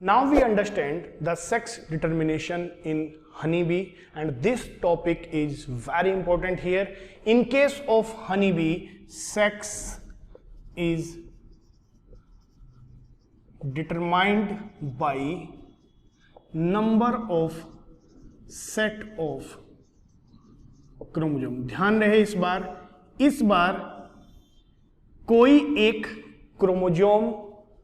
Now we understand the sex determination in honeybee, and this topic is very important here. In case of honeybee, sex is determined by number of set of chromosome. ध्यान रहे इस बार कोई एक chromosome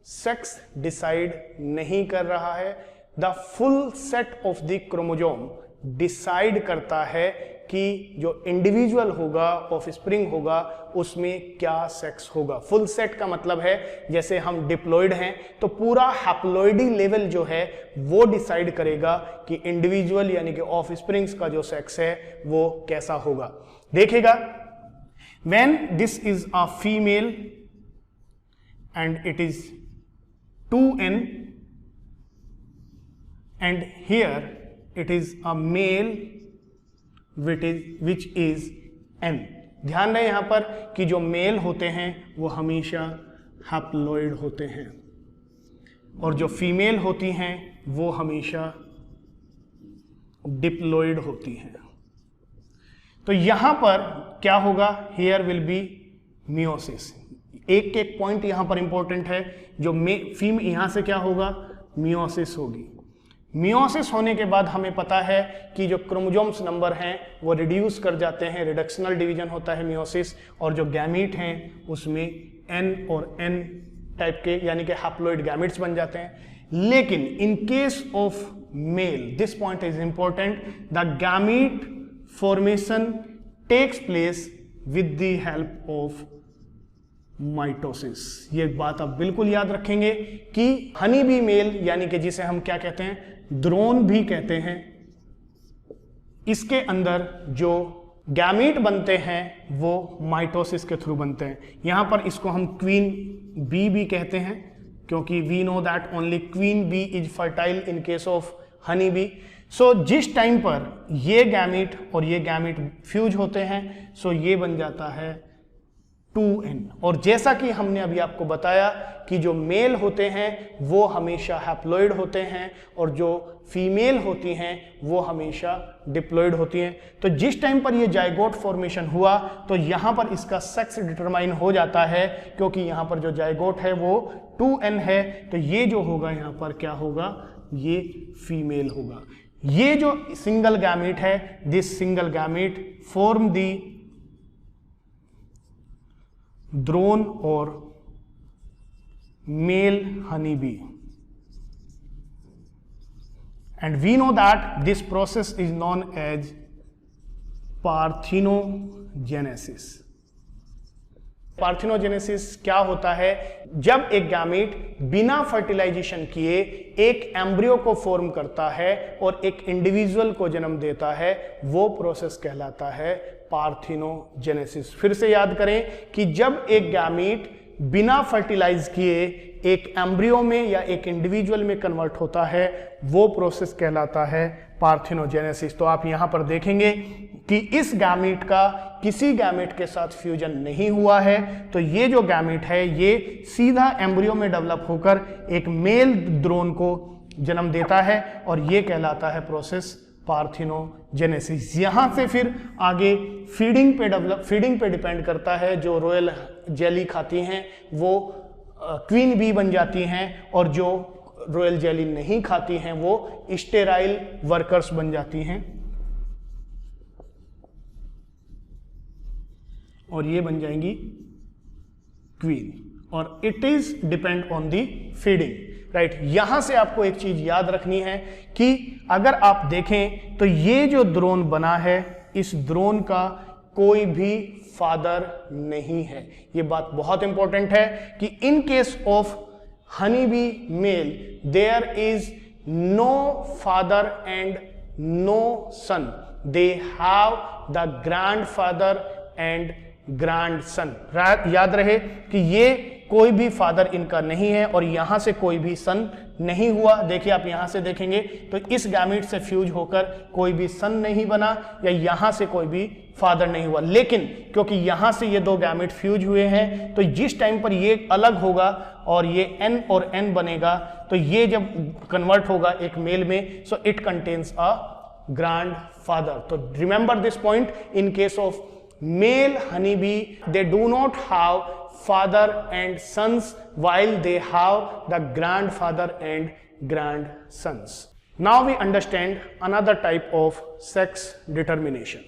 sex decide नहीं कर रहा है. The full set of the chromosome decide करता है कि जो इंडिविजुअल होगा, ऑफस्प्रिंग होगा, उसमें क्या सेक्स होगा. फुल सेट का मतलब है जैसे हम डिप्लॉयड हैं तो पूरा हैप्लॉइडी लेवल जो है वो डिसाइड करेगा कि इंडिविजुअल यानी कि ऑफस्प्रिंग्स का जो सेक्स है वो कैसा होगा. देखिएगा, when this is a female and it is 2n and here it is a male which is n. ध्यान रहे यहां पर कि जो मेल होते हैं वो हमेशा हैप्लॉइड होते हैं और जो फीमेल होती हैं वो हमेशा डिप्लॉइड होती हैं. तो यहां पर क्या होगा, here will be meiosis. एक पॉइंट यहां पर इंपॉर्टेंट है. जो फीम यहां से क्या होगा, मियोसिस होगी. मियोसिस होने के बाद हमें पता है कि जो क्रोमोसोम्स नंबर हैं वो रिड्यूस कर जाते हैं, रिडक्शनल डिवीजन होता है मियोसिस, और जो गैमीट हैं उसमें n और n टाइप के यानी कि हैप्लॉइड गैमीट्स बन जाते हैं. लेकिन in case of male, this point is important, the gamete formation takes place with the help of mitosis. ये बात आप बिल्कुल याद रखेंगे कि हनी बी मेल यानी कि जिसे हम क्या कहते हैं, ड्रोन भी कहते हैं, इसके अंदर जो गैमीट बनते हैं वो माइटोसिस के थ्रू बनते हैं. यहां पर इसको हम क्वीन बी भी कहते हैं क्योंकि we know that only queen bee is fertile in case of honey bee. So जिस टाइम पर ये गैमीट और ये गैमीट फ्यूज होते हैं, सो ये बन जाता है 2n. और जैसा कि हमने अभी आपको बताया कि जो मेल होते हैं वो हमेशा हैप्लॉइड होते हैं और जो फीमेल होती हैं वो हमेशा डिप्लॉइड होती हैं. तो जिस टाइम पर ये जाइगोट फॉर्मेशन हुआ तो यहां पर इसका सेक्स डिटरमाइन हो जाता है क्योंकि यहां पर जो जाइगोट है वो 2n है. तो ये जो होगा यहां पर क्या होगा, ये फीमेल होगा. ये जो सिंगल गैमीट है, this single gamete form the drone और male honey bee, and we know that this process is known as parthenogenesis. Parthenogenesis क्या होता है, जब एक गैमीट बिना फर्टिलाइजेशन किए एक एम्ब्रियो को फॉर्म करता है और एक इंडिविजुअल को जन्म देता है, वो प्रोसेस कहलाता है पार्थिनोजेनेसिस. फिर से याद करें कि जब एक गैमीट बिना फर्टिलाइज किए एक एम्ब्रियो में या एक इंडिविजुअल में कन्वर्ट होता है, वो प्रोसेस कहलाता है पार्थिनोजेनेसिस. तो आप यहां पर देखेंगे कि इस गैमीट का किसी गैमीट के साथ फ्यूजन नहीं हुआ है, तो ये जो गैमीट है ये सीधा एम्ब्रियो में डेवलप होकर एक मेल ड्रोन को जन्म देता है और ये कहलाता है प्रोसेस पार्थिनोजेनेसिस. यहां से फिर आगे फीडिंग पे डिपेंड करता है. जो रॉयल जेली खाती हैं वो क्वीन बी बन जाती हैं और जो रॉयल जेली नहीं खाती हैं वो स्टेराइल वर्कर्स बन जाती हैं और ये बन जाएंगी क्वीन. और it is depend on the feeding. Right, यहां से आपको एक चीज याद रखनी है कि अगर आप देखें तो ये जो ड्रोन बना है, इस ड्रोन का कोई भी फादर नहीं है. ये बात बहुत इंपॉर्टेंट है कि in case of honey bee male there is no father and no son. They have the grandfather and grandson. याद रहे कि ये कोई भी फादर इनका नहीं है और यहां से कोई भी सन नहीं हुआ। देखिए आप यहां से देखेंगे तो इस गैमीट से फ्यूज होकर कोई भी सन नहीं बना या यहां से कोई भी फादर नहीं हुआ, लेकिन क्योंकि यहां से ये दो गैमीट फ्यूज हुए हैं तो जिस टाइम पर ये अलग होगा और ये एन और एन बनेगा तो ये जब कन्वर्ट होगा एक मेल में, so it contains a grandfather. तो remember this point, in case of male honeybee they do not have father and sons while they have the grandfather and grandsons. Now we understand another type of sex determination.